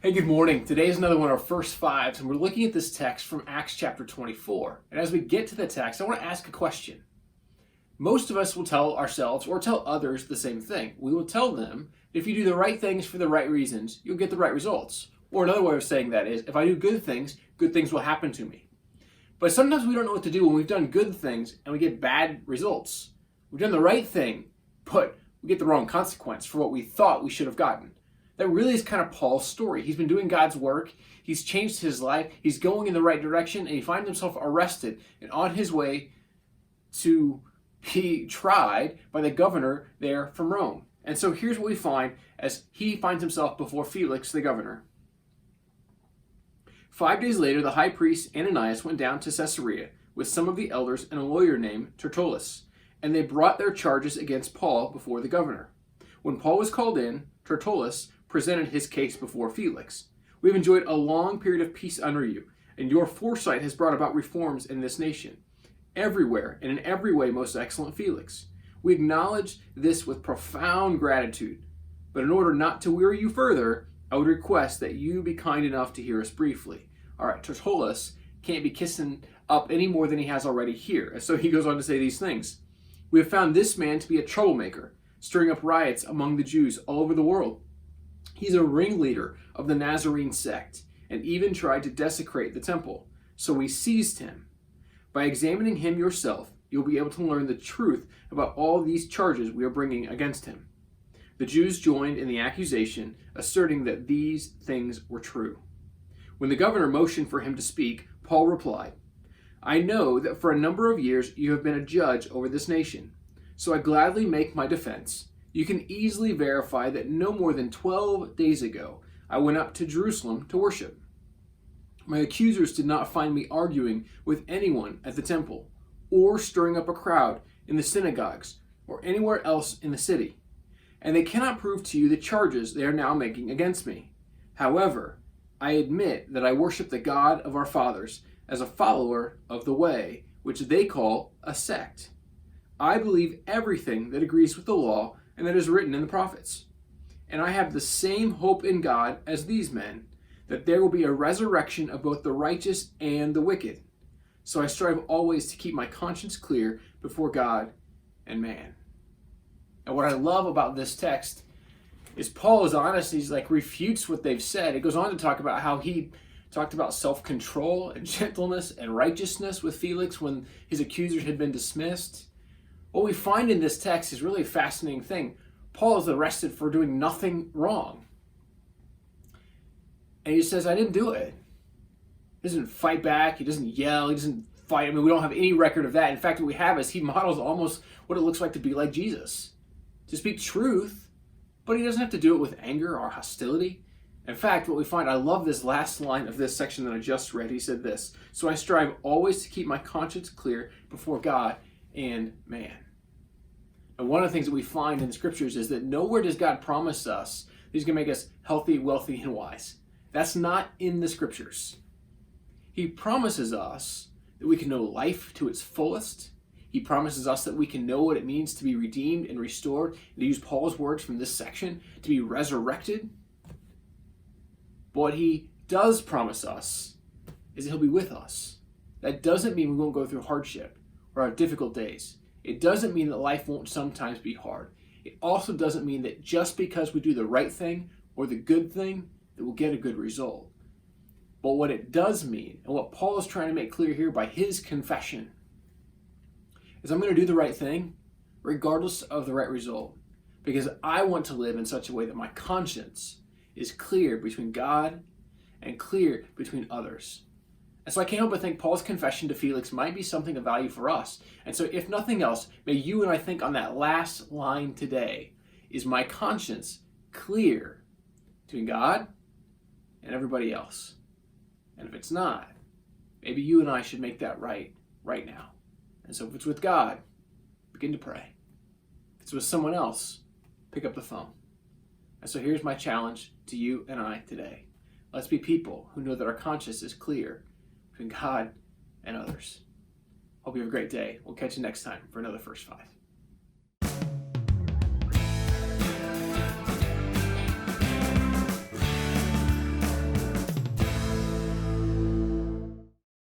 Hey, good morning. Today is another one of our first fives, and we're looking at this text from Acts chapter 24. And as we get to the text, I want to ask a question. Most of us will tell ourselves or tell others the same thing. We will tell them that if you do the right things for the right reasons, you'll get the right results. Or another way of saying that is, if I do good things will happen to me. But sometimes we don't know what to do when we've done good things and we get bad results. We've done the right thing, but we get the wrong consequence for what we thought we should have gotten. That really is kind of Paul's story. He's been doing God's work. He's changed his life. He's going in the right direction, and he finds himself arrested and on his way to be tried by the governor there from Rome. And so here's what we find as he finds himself before Felix, the governor. 5 days later, the high priest Ananias went down to Caesarea with some of the elders and a lawyer named Tertullus, and they brought their charges against Paul before the governor. When Paul was called in, Tertullus presented his case before Felix. We've enjoyed a long period of peace under you, and your foresight has brought about reforms in this nation. Everywhere and in every way, most excellent Felix. We acknowledge this with profound gratitude, but in order not to weary you further, I would request that you be kind enough to hear us briefly. All right, Tertullus can't be kissing up any more than he has already here, and so he goes on to say these things. We have found this man to be a troublemaker, stirring up riots among the Jews all over the world. He's a ringleader of the Nazarene sect and even tried to desecrate the temple. So we seized him. By examining him yourself, you'll be able to learn the truth about all these charges we are bringing against him. The Jews joined in the accusation, asserting that these things were true. When the governor motioned for him to speak, Paul replied, I know that for a number of years you have been a judge over this nation, so I gladly make my defense. You can easily verify that no more than 12 days ago, I went up to Jerusalem to worship. My accusers did not find me arguing with anyone at the temple, or stirring up a crowd in the synagogues, or anywhere else in the city. And they cannot prove to you the charges they are now making against me. However, I admit that I worship the God of our fathers as a follower of the way, which they call a sect. I believe everything that agrees with the law and that is written in the prophets. And I have the same hope in God as these men, that there will be a resurrection of both the righteous and the wicked. So I strive always to keep my conscience clear before God and man. And what I love about this text is Paul is honest. He's refutes what they've said. It goes on to talk about how he talked about self-control and gentleness and righteousness with Felix when his accusers had been dismissed. What we find in this text is really a fascinating thing. Paul is arrested for doing nothing wrong. And he says, I didn't do it. He doesn't fight back. He doesn't yell. He doesn't fight. I mean, we don't have any record of that. In fact, what we have is he models almost what it looks like to be like Jesus. To speak truth, but he doesn't have to do it with anger or hostility. In fact, what we find, I love this last line of this section that I just read. He said this, so I strive always to keep my conscience clear before God and man. And one of the things that we find in the scriptures is that nowhere does God promise us that he's going to make us healthy, wealthy, and wise. That's not in the scriptures. He promises us that we can know life to its fullest. He promises us that we can know what it means to be redeemed and restored, and to use Paul's words from this section, to be resurrected. But what he does promise us is that he'll be with us. That doesn't mean we won't go through hardship or have difficult days. It doesn't mean that life won't sometimes be hard. It also doesn't mean that just because we do the right thing or the good thing, that we'll get a good result. But what it does mean, and what Paul is trying to make clear here by his confession, is I'm going to do the right thing regardless of the right result, because I want to live in such a way that my conscience is clear between God and clear between others. And so I can't help but think Paul's confession to Felix might be something of value for us. And so if nothing else, may you and I think on that last line today. Is my conscience clear between God and everybody else? And if it's not, maybe you and I should make that right now. And so if it's with God, begin to pray. If it's with someone else, pick up the phone. And so here's my challenge to you and I today. Let's be people who know that our conscience is clear between God and others. Hope you have a great day. We'll catch you next time for another First Five.